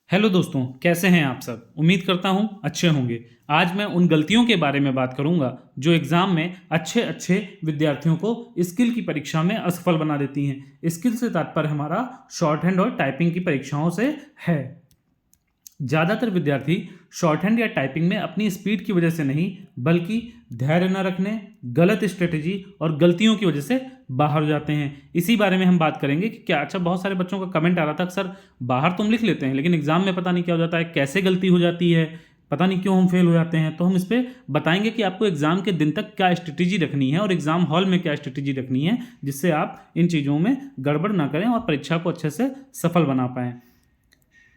Hello दोस्तों, कैसे हैं आप सब। उम्मीद करता हूं अच्छे होंगे। आज मैं उन गलतियों के बारे में बात करूंगा जो एग्जाम में अच्छे अच्छे विद्यार्थियों को स्किल की परीक्षा में असफल बना देती हैं। स्किल से तात्पर्य हमारा शॉर्ट हैंड और टाइपिंग की परीक्षाओं से है। ज़्यादातर विद्यार्थी शॉर्ट हैंड या टाइपिंग में अपनी स्पीड की वजह से नहीं, बल्कि धैर्य न रखने, गलत स्ट्रेटेजी और गलतियों की वजह से बाहर हो जाते हैं। इसी बारे में हम बात करेंगे कि क्या अच्छा बहुत सारे बच्चों का कमेंट आ रहा था कि सर बाहर तुम लिख लेते हैं लेकिन एग्जाम में पता नहीं क्या हो जाता है, कैसे गलती हो जाती है, पता नहीं क्यों हम फेल हो जाते हैं। तो हम इस पर बताएंगे कि आपको एग्जाम के दिन तक क्या स्ट्रेटेजी रखनी है और एग्जाम हॉल में क्या स्ट्रेटेजी रखनी है, जिससे आप इन चीज़ों में गड़बड़ ना करें और परीक्षा को अच्छे से सफल बना पाएं।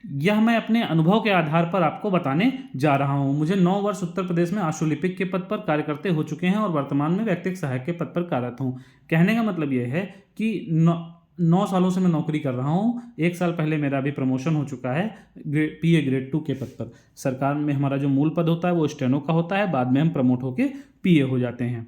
यह मैं अपने अनुभव के आधार पर आपको बताने जा रहा हूं। मुझे 9 वर्ष उत्तर प्रदेश में आशुलिपिक के पद पर कार्य करते हो चुके हैं और वर्तमान में व्यक्तिगत सहायक के पद पर कार्यरत हूं। कहने का मतलब यह है कि 9 सालों से मैं नौकरी कर रहा हूं। 1 साल पहले मेरा अभी प्रमोशन हो चुका है पीए ग्रेड 2 के पद पर। सरकार में हमारा जो मूल पद होता है वो स्टेनो का होता है, बाद में हम प्रमोट होकर पीए हो जाते हैं।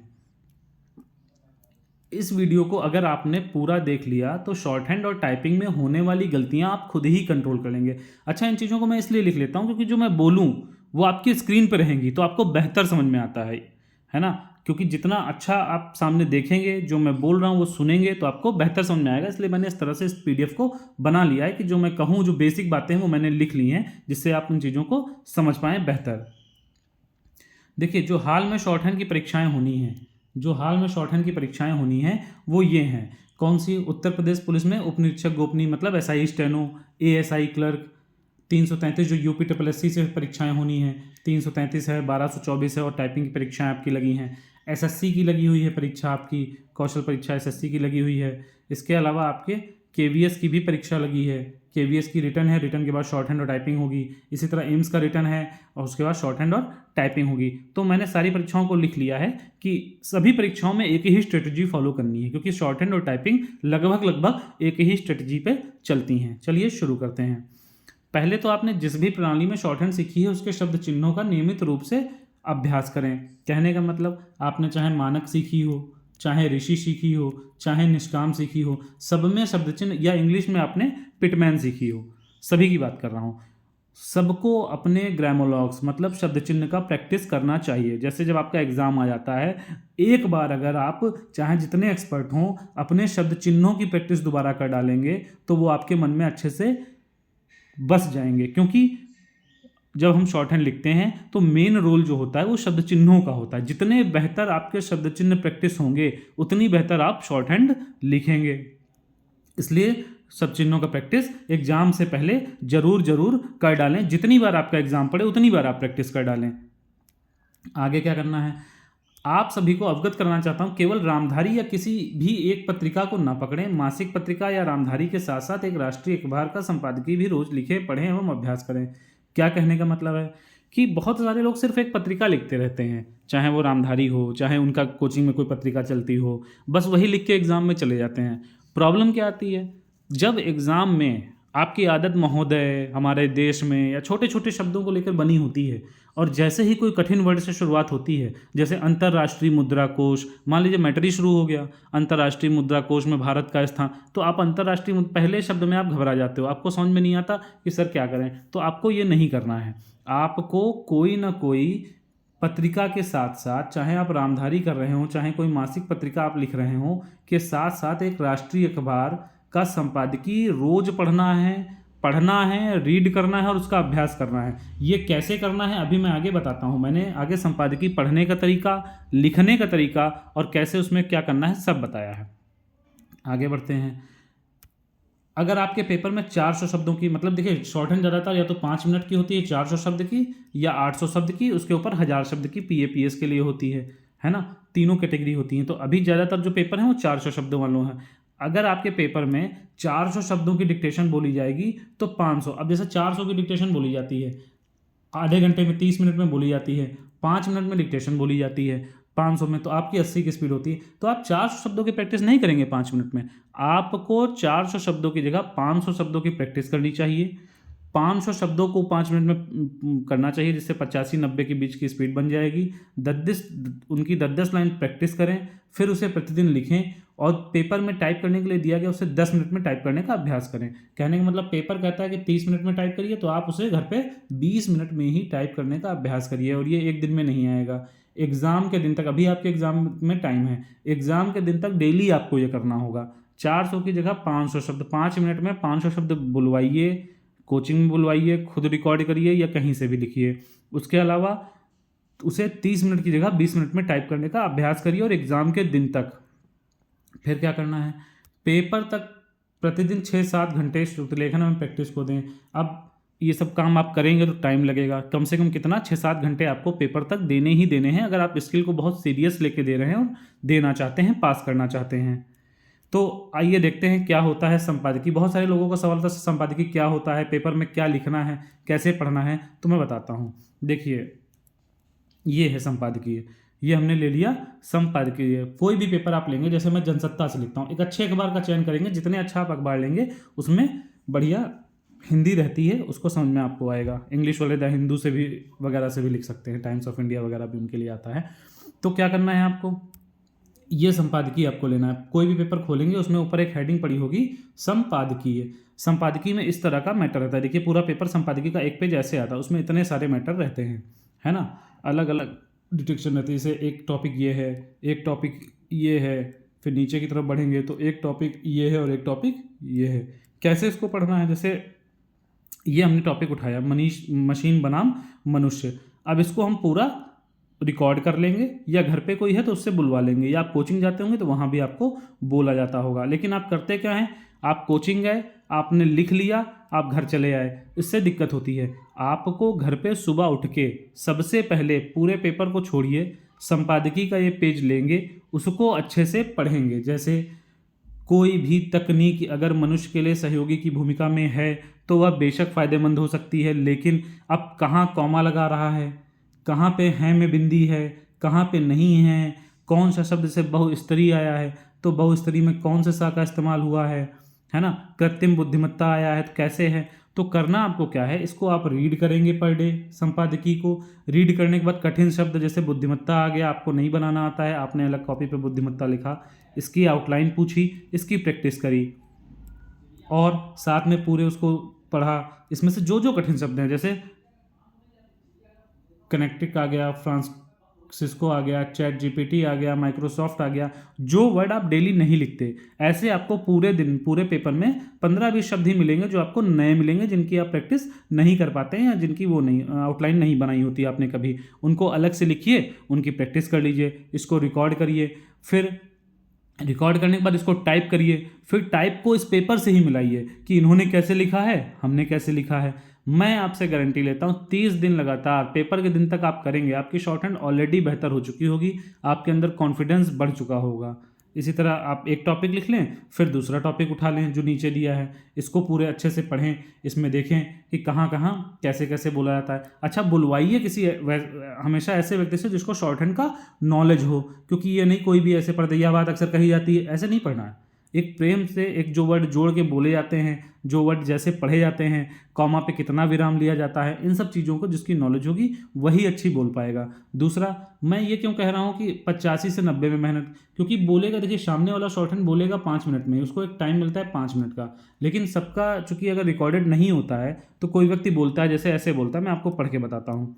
इस वीडियो को अगर आपने पूरा देख लिया तो शॉर्ट हैंड और टाइपिंग में होने वाली गलतियां आप खुद ही कंट्रोल कर लेंगे। अच्छा, इन चीज़ों को मैं इसलिए लिख लेता हूं क्योंकि जो मैं बोलूं वो आपकी स्क्रीन पर रहेंगी तो आपको बेहतर समझ में आता है ना। क्योंकि जितना अच्छा आप सामने देखेंगे, जो मैं बोल रहा हूँ वो सुनेंगे, तो आपको बेहतर समझ में आएगा। इसलिए मैंने इस तरह से इस पीडीएफ को बना लिया है कि जो मैं कहूँ, जो बेसिक बातें हैं वो मैंने लिख ली हैं, जिससे आप उन चीज़ों को समझ पाएँ बेहतर। देखिए, जो हाल में शॉर्ट हैंड की परीक्षाएं होनी हैं, जो हाल में शॉर्ट हैंड की परीक्षाएं होनी हैं वो ये हैं। कौन सी? उत्तर प्रदेश पुलिस में उप निरीक्षक गोपनीय मतलब एसआई स्टेनो, एएसआई क्लर्क। 333 जो यूपी ट्रिपल एससी से परीक्षाएं होनी हैं, 333 है, 1224 है और टाइपिंग की परीक्षाएं आपकी लगी हैं। एसएससी की लगी हुई है परीक्षा आपकी, कौशल परीक्षा एसएससी की लगी हुई है। इसके अलावा आपके केवीएस की भी परीक्षा लगी है। केवीएस की रिटर्न है, रिटर्न के बाद शॉर्ट हैंड और टाइपिंग होगी। इसी तरह एम्स का रिटर्न है और उसके बाद शॉर्ट हैंड और टाइपिंग होगी। तो मैंने सारी परीक्षाओं को लिख लिया है कि सभी परीक्षाओं में एक ही स्ट्रेटजी फॉलो करनी है, क्योंकि शॉर्ट हैंड और टाइपिंग लगभग लगभग एक ही स्ट्रेटजी पे चलती हैं। चलिए शुरू करते हैं। पहले तो आपने जिस भी प्रणाली में शॉर्ट हैंड सीखी है उसके शब्द चिन्हों का नियमित रूप से अभ्यास करें। कहने का मतलब, आपने चाहे मानक सीखी हो, चाहे ऋषि सीखी हो, चाहे निष्काम सीखी हो, सब में शब्द चिन्ह, या इंग्लिश में आपने पिटमैन सीखी हो, सभी की बात कर रहा हूँ। सबको अपने ग्रामोलॉग्स मतलब शब्द चिन्ह का प्रैक्टिस करना चाहिए। जैसे जब आपका एग्जाम आ जाता है, एक बार अगर आप चाहे जितने एक्सपर्ट हों अपने शब्द चिन्हों की प्रैक्टिस दोबारा कर डालेंगे तो वो आपके मन में अच्छे से बस जाएंगे। क्योंकि जब हम शॉर्ट हैंड लिखते हैं तो मेन रोल जो होता है वो शब्द चिन्हों का होता है। जितने बेहतर आपके शब्द चिन्ह प्रैक्टिस होंगे उतनी बेहतर आप शॉर्ट हैंड लिखेंगे। इसलिए शब्द चिन्हों का प्रैक्टिस एग्जाम से पहले जरूर जरूर कर डालें। जितनी बार आपका एग्जाम पड़े उतनी बार आप प्रैक्टिस कर डालें। आगे क्या करना है, आप सभी को अवगत करना चाहता हूं, केवल रामधारी या किसी भी एक पत्रिका को ना पकड़ें। मासिक पत्रिका या रामधारी के साथ साथ एक राष्ट्रीय अखबार का संपादकीय भी रोज लिखें, पढ़ें एवं अभ्यास करें। क्या कहने का मतलब है कि बहुत सारे लोग सिर्फ एक पत्रिका लिखते रहते हैं, चाहे वो रामधारी हो, चाहे उनका कोचिंग में कोई पत्रिका चलती हो, बस वही लिख के एग्जाम में चले जाते हैं। प्रॉब्लम क्या आती है, जब एग्जाम में आपकी आदत महोदय हमारे देश में या छोटे छोटे शब्दों को लेकर बनी होती है और जैसे ही कोई कठिन वर्ड से शुरुआत होती है, जैसे अंतर्राष्ट्रीय मुद्रा कोष, मान लीजिए मैटर ही शुरू हो गया, अंतर्राष्ट्रीय मुद्रा कोष में भारत का स्थान, तो आप अंतर्राष्ट्रीय पहले शब्द में आप घबरा जाते हो, आपको समझ में नहीं आता कि सर क्या करें। तो आपको ये नहीं करना है। आपको कोई ना कोई पत्रिका के साथ साथ, चाहे आप रामधारी कर रहे हो, चाहे कोई मासिक पत्रिका आप लिख रहे हो, के साथ साथ एक राष्ट्रीय अखबार का संपादकीय रोज पढ़ना है, रीड करना है और उसका अभ्यास करना है। ये कैसे करना है अभी मैं आगे बताता हूँ। मैंने आगे संपादकीय पढ़ने का तरीका, लिखने का तरीका और कैसे उसमें क्या करना है सब बताया है। आगे बढ़ते हैं। अगर आपके पेपर में 400 शब्दों की, मतलब देखिए शॉर्ट हैंड ज़्यादातर या तो 5 मिनट की होती है 400 शब्द की, या 800 शब्द की, उसके ऊपर 1000 शब्द की पीएपीएस के लिए होती है ना। तीनों कैटेगरी होती हैं। तो अभी ज़्यादातर जो पेपर हैं वो 400 शब्दों वालों हैं। अगर आपके पेपर में 400 शब्दों की डिक्टेशन बोली जाएगी तो 500, अब जैसे 400 की डिक्टेशन बोली जाती है, आधे घंटे में 30 मिनट में बोली जाती है, 5 मिनट में डिक्टेशन बोली जाती है, 500 में तो आपकी 80 की स्पीड होती है। तो आप 400 शब्दों की प्रैक्टिस नहीं करेंगे 5 मिनट में, आपको 400 शब्दों की जगह 500 शब्दों की प्रैक्टिस करनी चाहिए। 500 शब्दों को 5 मिनट में करना चाहिए, जिससे 85-90 के बीच की स्पीड बन जाएगी। 10 उनकी 10 लाइन प्रैक्टिस करें, फिर उसे प्रतिदिन लिखें और पेपर में टाइप करने के लिए दिया गया उसे 10 मिनट में टाइप करने का अभ्यास करें। कहने का मतलब पेपर कहता है कि 30 मिनट में टाइप करिए, तो आप उसे घर पे 20 मिनट में ही टाइप करने का अभ्यास करिए। और ये एक दिन में नहीं आएगा, एग्ज़ाम के दिन तक, अभी आपके एग्ज़ाम में टाइम है, एग्ज़ाम के दिन तक डेली आपको ये करना होगा। 400 की जगह 500 शब्द, 5 मिनट में 500 शब्द बुलवाइए, कोचिंग में बुलवाइए, खुद रिकॉर्ड करिए या कहीं से भी लिखिए। उसके अलावा उसे 30 मिनट की जगह 20 मिनट में टाइप करने का अभ्यास करिए और एग्ज़ाम के दिन तक। फिर क्या करना है, पेपर तक प्रतिदिन 6-7 घंटे श्रुतिलेखन में प्रैक्टिस को दें। अब ये सब काम आप करेंगे तो टाइम लगेगा, कम से कम कितना, 6-7 घंटे आपको पेपर तक देने ही देने हैं, अगर आप स्किल को बहुत सीरियस लेके दे रहे हैं और देना चाहते हैं, पास करना चाहते हैं। तो आइए देखते हैं क्या होता है संपादकीय। बहुत सारे लोगों का सवाल था संपादकीय क्या होता है, पेपर में क्या लिखना है, कैसे पढ़ना है, तो मैं बताता हूँ। देखिए, ये है संपादकीय, ये हमने ले लिया संपादकीय। कोई भी पेपर आप लेंगे, जैसे मैं जनसत्ता से लिखता हूँ, एक अच्छे अखबार का चयन करेंगे, जितने अच्छा आप अखबार लेंगे उसमें बढ़िया हिंदी रहती है, उसको समझ में आपको आएगा। इंग्लिश वाले द हिंदू से भी वगैरह से भी लिख सकते हैं, टाइम्स ऑफ इंडिया वगैरह भी उनके लिए आता है। तो क्या करना है आपको, ये संपादकीय आपको लेना है। कोई भी पेपर खोलेंगे उसमें ऊपर एक हेडिंग पड़ी होगी संपादकीय। संपादकीय में इस तरह का मैटर रहता है। देखिए, पूरा पेपर संपादकीय का एक पेज ऐसे आता है, उसमें इतने सारे मैटर रहते हैं, है ना, अलग अलग डिटेक्शन रहती है। जैसे एक टॉपिक ये है, एक टॉपिक ये है, फिर नीचे की तरफ बढ़ेंगे तो एक टॉपिक ये है और एक टॉपिक ये है। कैसे इसको पढ़ना है, जैसे ये हमने टॉपिक उठाया, मशीन बनाम मनुष्य। अब इसको हम पूरा रिकॉर्ड कर लेंगे, या घर पे कोई है तो उससे बुलवा लेंगे, या आप कोचिंग जाते होंगे तो वहाँ भी आपको बोला जाता होगा। लेकिन आप करते क्या हैं, आप कोचिंग गए, आपने लिख लिया, आप घर चले आए, इससे दिक्कत होती है। आपको घर पे सुबह उठ के सबसे पहले पूरे पेपर को छोड़िए, संपादकीय का ये पेज लेंगे, उसको अच्छे से पढ़ेंगे। जैसे कोई भी तकनीक अगर मनुष्य के लिए सहयोगी की भूमिका में है तो वह बेशक फ़ायदेमंद हो सकती है, लेकिन अब कहाँ कॉमा लगा रहा है, कहाँ पे हैं में बिंदी है, कहाँ पे नहीं है, कौन सा शब्द से बहुस्तरी आया है तो बहुस्तरी में कौन से सा का इस्तेमाल हुआ है ना, कृत्रिम बुद्धिमत्ता आया है तो कैसे है। तो करना आपको क्या है, इसको आप रीड करेंगे पर डे, संपादकीय को रीड करने के बाद कठिन शब्द जैसे बुद्धिमत्ता आ गया, आपको नहीं बनाना आता है, आपने अलग कॉपी पे बुद्धिमत्ता लिखा, इसकी आउटलाइन पूछी, इसकी प्रैक्टिस करी और साथ में पूरे उसको पढ़ा। इसमें से जो जो कठिन शब्द हैं, जैसे कनेक्टिक आ गया, फ्रांसिस्को आ गया, चैट जीपीटी आ गया, माइक्रोसॉफ्ट आ गया, जो वर्ड आप डेली नहीं लिखते, ऐसे आपको पूरे दिन पूरे पेपर में 15-20 शब्द ही मिलेंगे जो आपको नए मिलेंगे, जिनकी आप प्रैक्टिस नहीं कर पाते हैं या जिनकी वो नहीं आउटलाइन नहीं बनाई होती आपने कभी। उनको अलग से लिखिए, उनकी प्रैक्टिस कर लीजिए, इसको रिकॉर्ड करिए, फिर रिकॉर्ड करने के बाद इसको टाइप करिए, फिर टाइप को इस पेपर से ही मिलाइए कि इन्होंने कैसे लिखा है, हमने कैसे लिखा है। मैं आपसे गारंटी लेता हूँ 30 दिन लगातार पेपर के दिन तक आप करेंगे, आपकी शॉर्ट हैंड ऑलरेडी बेहतर हो चुकी होगी, आपके अंदर कॉन्फिडेंस बढ़ चुका होगा। इसी तरह आप एक टॉपिक लिख लें, फिर दूसरा टॉपिक उठा लें जो नीचे दिया है, इसको पूरे अच्छे से पढ़ें, इसमें देखें कि कहाँ कहाँ कैसे कैसे बोला जाता है। अच्छा, बुलवाइए किसी हमेशा ऐसे व्यक्ति से जिसको शॉर्ट हैंड का नॉलेज हो, क्योंकि ये नहीं कोई भी ऐसे पढ़ दे, यह बात अक्सर कही जाती है, ऐसे नहीं पढ़ना है। एक प्रेम से एक जो वर्ड जोड़ के बोले जाते हैं, जो वर्ड जैसे पढ़े जाते हैं, कॉमा पे कितना विराम लिया जाता है, इन सब चीज़ों को जिसकी नॉलेज होगी वही अच्छी बोल पाएगा। दूसरा, मैं ये क्यों कह रहा हूँ कि 85 से 90 में मेहनत, क्योंकि बोलेगा, देखिए सामने वाला शॉर्ट हैंड बोलेगा 5 मिनट में, उसको एक टाइम मिलता है 5 मिनट का, लेकिन सबका चूंकि अगर रिकॉर्डेड नहीं होता है तो कोई व्यक्ति बोलता है जैसे ऐसे बोलता है। मैं आपको पढ़ के बताता हूँ।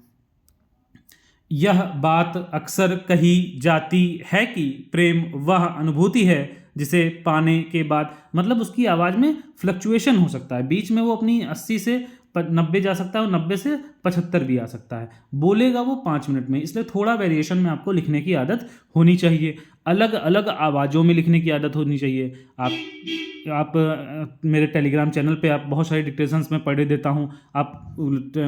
यह बात अक्सर कही जाती है कि प्रेम वह अनुभूति है जिसे पाने के बाद, मतलब उसकी आवाज़ में फ्लक्चुएशन हो सकता है, बीच में वो अपनी 80 से 90 जा सकता है और 90 से 75 भी आ सकता है। बोलेगा वो 5 मिनट में, इसलिए थोड़ा वेरिएशन में आपको लिखने की आदत होनी चाहिए, अलग अलग आवाज़ों में लिखने की आदत होनी चाहिए। आप मेरे टेलीग्राम चैनल पे आप बहुत सारी डिक्टेशंस में पढ़ देता हूँ, आप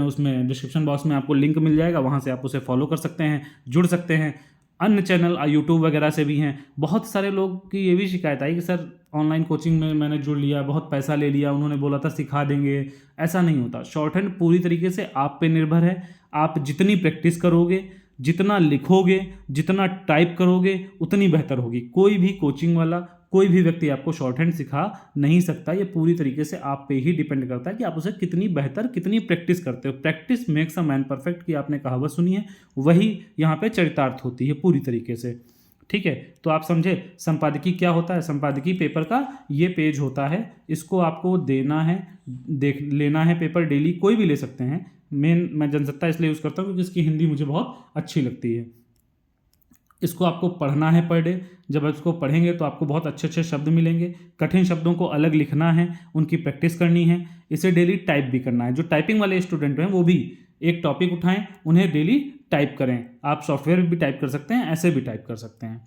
उसमें डिस्क्रिप्शन बॉक्स में आपको लिंक मिल जाएगा, वहाँ से आप उसे फॉलो कर सकते हैं, जुड़ सकते हैं। अन्य चैनल यूट्यूब वगैरह से भी हैं। बहुत सारे लोग की ये भी शिकायत आई कि सर ऑनलाइन कोचिंग में मैंने जुड़ लिया, बहुत पैसा ले लिया, उन्होंने बोला था सिखा देंगे। ऐसा नहीं होता। शॉर्ट हैंड पूरी तरीके से आप पे निर्भर है। आप जितनी प्रैक्टिस करोगे, जितना लिखोगे, जितना टाइप करोगे, उतनी बेहतर होगी। कोई भी कोचिंग वाला, कोई भी व्यक्ति आपको शॉर्ट हैंड सिखा नहीं सकता। ये पूरी तरीके से आप पे ही डिपेंड करता है कि आप उसे कितनी बेहतर, कितनी प्रैक्टिस करते हो। Practice makes a man perfect की आपने कहावत सुनी है, वही यहाँ पे चरितार्थ होती है पूरी तरीके से। ठीक है, तो आप समझे संपादकीय क्या होता है। संपादकीय पेपर का ये पेज होता है, इसको आपको देना है, लेना है पेपर डेली, कोई भी ले सकते हैं। मैं जनसत्ता इसलिए यूज़ करता हूँ क्योंकि इसकी हिंदी मुझे बहुत अच्छी लगती है। इसको आपको पढ़ना है पर डे। जब इसको पढ़ेंगे तो आपको बहुत अच्छे अच्छे शब्द मिलेंगे। कठिन शब्दों को अलग लिखना है, उनकी प्रैक्टिस करनी है। इसे डेली टाइप भी करना है। जो टाइपिंग वाले स्टूडेंट हैं वो भी एक टॉपिक उठाएं, उन्हें डेली टाइप करें। आप सॉफ्टवेयर भी टाइप कर सकते हैं, ऐसे भी टाइप कर सकते हैं।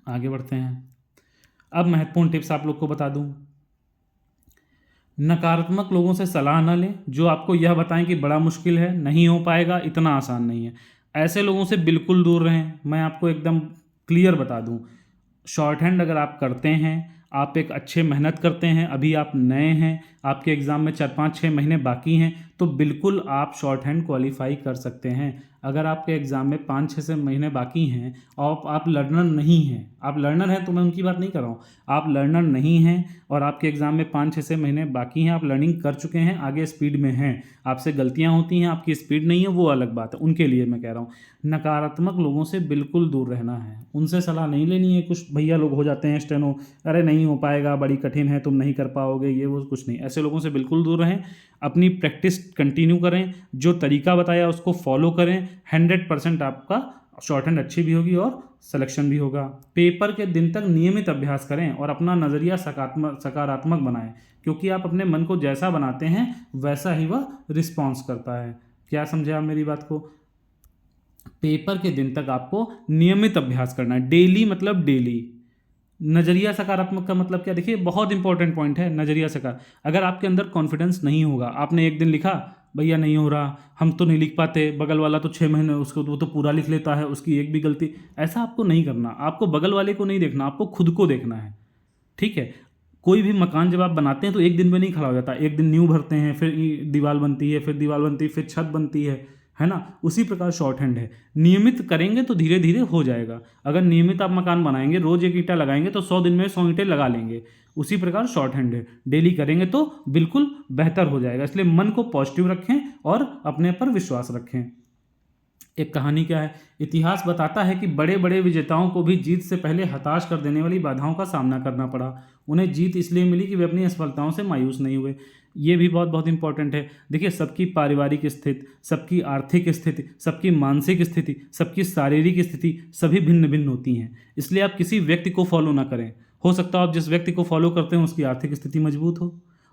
आगे बढ़ते हैं। अब महत्वपूर्ण टिप्स आप लोग को बता दूं। नकारात्मक लोगों से सलाह न लें, जो आपको यह बताएं कि बड़ा मुश्किल है, नहीं हो पाएगा, इतना आसान नहीं है। ऐसे लोगों से बिल्कुल दूर रहें। मैं आपको एकदम क्लियर बता दूं, शॉर्ट हैंड अगर आप करते हैं, आप एक अच्छे मेहनत करते हैं, अभी आप नए हैं, आपके एग्ज़ाम में 4-5-6 महीने बाकी हैं, तो बिल्कुल आप शॉर्ट हैंड क्वालिफाई कर सकते हैं। अगर आपके एग्ज़ाम में 5-6 से महीने बाकी हैं और आप लर्नर नहीं हैं, आप लर्नर हैं तो मैं उनकी बात नहीं कर रहा हूँ, आप लर्नर नहीं हैं और आपके एग्ज़ाम में 5-6 से महीने बाकी हैं, आप लर्निंग कर चुके हैं, आगे स्पीड में हैं, आपसे गलतियाँ होती हैं, आपकी स्पीड नहीं है, वो अलग बात है, उनके लिए मैं कह रहा हूँ। नकारात्मक लोगों से बिल्कुल दूर रहना है, उनसे सलाह नहीं लेनी है। कुछ भैया लोग हो जाते हैं स्टेनो, अरे नहीं हो पाएगा, बड़ी कठिन है, तुम नहीं कर पाओगे, ये वो कुछ नहीं। ऐसे लोगों से बिल्कुल दूर रहें। अपनी प्रैक्टिस कंटिन्यू करें, जो तरीका बताया उसको फॉलो करें। 100% आपका शॉर्ट हैंड अच्छी भी होगी और सिलेक्शन भी होगा। पेपर के दिन तक नियमित अभ्यास करें और अपना नज़रिया सकारात्मक बनाएं, क्योंकि आप अपने मन को जैसा बनाते हैं वैसा ही वह रिस्पॉन्स करता है। क्या समझे आप मेरी बात को। पेपर के दिन तक आपको नियमित अभ्यास करना है। डेली मतलब डेली। नज़रिया सकारात्मक का मतलब क्या, देखिए बहुत इंपॉर्टेंट पॉइंट है नज़रिया सकारात्मक। अगर आपके अंदर कॉन्फिडेंस नहीं होगा, आपने एक दिन लिखा, भैया नहीं हो रहा, हम तो नहीं लिख पाते, बगल वाला तो 6 महीने उसको वो तो पूरा लिख लेता है, उसकी एक भी गलती, ऐसा आपको नहीं करना। आपको बगल वाले को नहीं देखना, आपको खुद को देखना है। ठीक है, कोई भी मकान जब आप बनाते हैं तो एक दिन में नहीं खड़ा हो जाता। एक दिन नींव भरते हैं, फिर दीवार बनती है, फिर दीवार बनती है, फिर छत बनती है ना। उसी प्रकार शॉर्ट हैंड है, नियमित करेंगे तो धीरे धीरे हो जाएगा। अगर नियमित आप मकान बनाएंगे, रोज एक ईंटा लगाएंगे तो 100 दिन में 100 ईंटें लगा लेंगे। उसी प्रकार शॉर्ट हैंड है, डेली करेंगे तो बिल्कुल बेहतर हो जाएगा। इसलिए मन को पॉजिटिव रखें और अपने पर विश्वास रखें। एक कहानी क्या है, इतिहास बताता है कि बड़े बड़े विजेताओं को भी जीत से पहले हताश कर देने वाली बाधाओं का सामना करना पड़ा। उन्हें जीत इसलिए मिली कि वे अपनी असफलताओं से मायूस नहीं हुए। ये भी बहुत बहुत इंपॉर्टेंट है। देखिए, सबकी पारिवारिक स्थिति, सबकी आर्थिक स्थिति, सबकी मानसिक स्थिति, सबकी शारीरिक स्थिति सभी भिन्न भिन्न होती हैं। इसलिए आप किसी व्यक्ति को फॉलो ना करें। हो सकता है आप जिस व्यक्ति को फॉलो करते हैं उसकी आर्थिक स्थिति मजबूत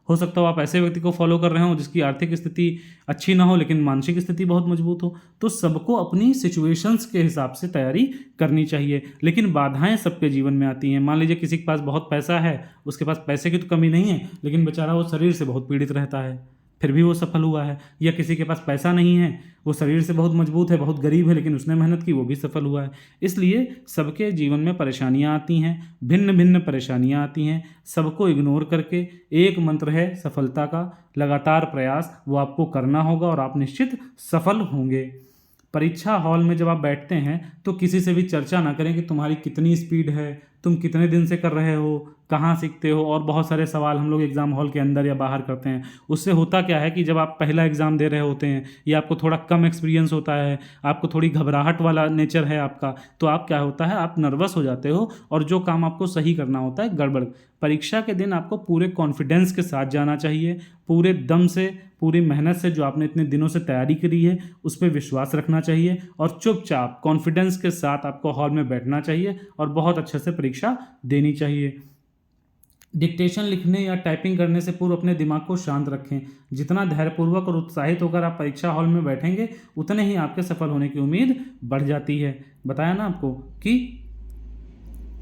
हो सकता हो आप ऐसे व्यक्ति को फॉलो कर रहे हो जिसकी आर्थिक स्थिति अच्छी ना हो लेकिन मानसिक स्थिति बहुत मजबूत हो। तो सबको अपनी सिचुएशंस के हिसाब से तैयारी करनी चाहिए। लेकिन बाधाएं सबके जीवन में आती हैं। मान लीजिए किसी के पास बहुत पैसा है, उसके पास पैसे की तो कमी नहीं है, लेकिन बेचारा वो शरीर से बहुत पीड़ित रहता है, फिर भी वो सफल हुआ है। या किसी के पास पैसा नहीं है, वो शरीर से बहुत मजबूत है, बहुत गरीब है, लेकिन उसने मेहनत की, वो भी सफल हुआ है। इसलिए सबके जीवन में परेशानियां आती हैं, भिन्न भिन्न परेशानियां आती हैं। सबको इग्नोर करके एक मंत्र है सफलता का, लगातार प्रयास, वो आपको करना होगा और आप निश्चित सफल होंगे। परीक्षा हॉल में जब आप बैठते हैं तो किसी से भी चर्चा ना करें कि तुम्हारी कितनी स्पीड है, तुम कितने दिन से कर रहे हो, कहाँ सीखते हो, और बहुत सारे सवाल हम लोग एग्ज़ाम हॉल के अंदर या बाहर करते हैं। उससे होता क्या है कि जब आप पहला एग्ज़ाम दे रहे होते हैं या आपको थोड़ा कम एक्सपीरियंस होता है, आपको थोड़ी घबराहट वाला नेचर है आपका, तो आप क्या होता है, आप नर्वस हो जाते हो और जो काम आपको सही करना होता है गड़बड़। परीक्षा के दिन आपको पूरे कॉन्फिडेंस के साथ जाना चाहिए, पूरे दम से, पूरी मेहनत से, जो आपने इतने दिनों से तैयारी करी है उस पर विश्वास रखना चाहिए और चुपचाप कॉन्फिडेंस के साथ आपको हॉल में बैठना चाहिए और बहुत अच्छे से परीक्षा देनी चाहिए। डिक्टेशन लिखने या टाइपिंग करने से पूर्व अपने दिमाग को शांत रखें। जितना धैर्यपूर्वक और उत्साहित होकर आप परीक्षा हॉल में बैठेंगे उतने ही आपके सफल होने की उम्मीद बढ़ जाती है। बताया ना आपको कि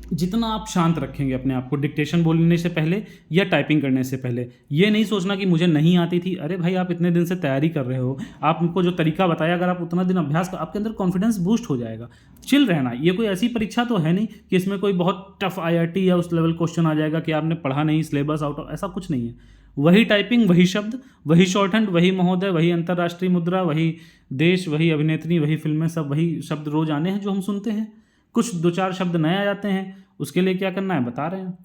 जितना आप शांत रखेंगे अपने आप को डिक्टेशन बोलने से पहले या टाइपिंग करने से पहले, ये नहीं सोचना कि मुझे नहीं आती थी। अरे भाई, आप इतने दिन से तैयारी कर रहे हो, आपको जो तरीका बताया अगर आप उतना दिन अभ्यास कर, आपके अंदर कॉन्फिडेंस बूस्ट हो जाएगा। चिल रहना, ये कोई ऐसी परीक्षा तो है नहीं कि इसमें कोई बहुत टफ IIT या उस लेवल क्वेश्चन आ जाएगा कि आपने पढ़ा नहीं, सिलेबस आउट ऑफ, ऐसा कुछ नहीं है। वही टाइपिंग, वही शब्द, वही शॉर्ट हैंड, वही महोदय, वही अंतर्राष्ट्रीय मुद्रा, वही देश, वही अभिनेत्री, वही फिल्में, सब वही शब्द रोज आने हैं जो हम सुनते हैं। कुछ 2-4 शब्द नए आ जाते हैं, उसके लिए क्या करना है बता रहे हैं।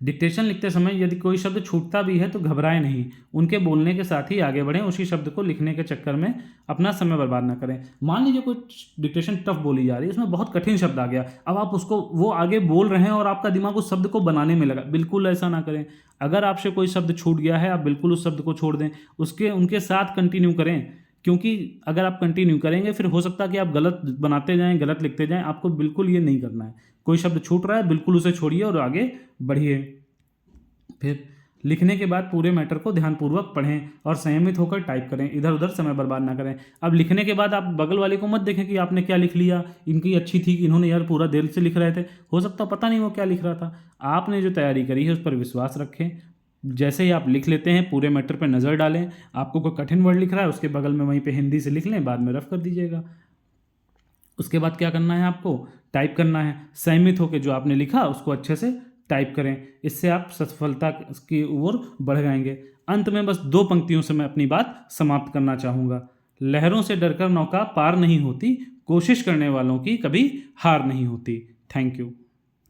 डिक्टेशन लिखते समय यदि कोई शब्द छूटता भी है तो घबराएं नहीं, उनके बोलने के साथ ही आगे बढ़ें, उसी शब्द को लिखने के चक्कर में अपना समय बर्बाद ना करें। मान लीजिए कोई डिक्टेशन टफ बोली जा रही है, उसमें बहुत कठिन शब्द आ गया, अब आप उसको वो आगे बोल रहे हैं और आपका दिमाग उस शब्द को बनाने में लगा, बिल्कुल ऐसा ना करें। अगर आपसे कोई शब्द छूट गया है आप बिल्कुल उस शब्द को छोड़ दें, उसके उनके साथ कंटिन्यू करें, क्योंकि अगर आप कंटिन्यू करेंगे फिर हो सकता है कि आप गलत बनाते जाएं, गलत लिखते जाएं। आपको बिल्कुल ये नहीं करना है। कोई शब्द छूट रहा है बिल्कुल उसे छोड़िए और आगे बढ़िए। फिर लिखने के बाद पूरे मैटर को ध्यानपूर्वक पढ़ें और संयमित होकर टाइप करें, इधर उधर समय बर्बाद ना करें। अब लिखने के बाद आप बगल वाले को मत देखें कि आपने क्या लिख लिया, इनकी अच्छी थी कि इन्होंने यार पूरा दिल से लिख रहे थे, हो सकता पता नहीं वो क्या लिख रहा था। आपने जो तैयारी करी है उस पर विश्वास रखें। जैसे ही आप लिख लेते हैं पूरे मैटर पर नज़र डालें, आपको कोई कठिन वर्ड लिख रहा है उसके बगल में वहीं पे हिंदी से लिख लें, बाद में रफ कर दीजिएगा। उसके बाद क्या करना है, आपको टाइप करना है। संयमित होकर जो आपने लिखा उसको अच्छे से टाइप करें, इससे आप सफलता की ओर बढ़ जाएंगे। अंत में बस 2 पंक्तियों से मैं अपनी बात समाप्त करना चाहूँगा। लहरों से डरकर नौका पार नहीं होती, कोशिश करने वालों की कभी हार नहीं होती। Thank you.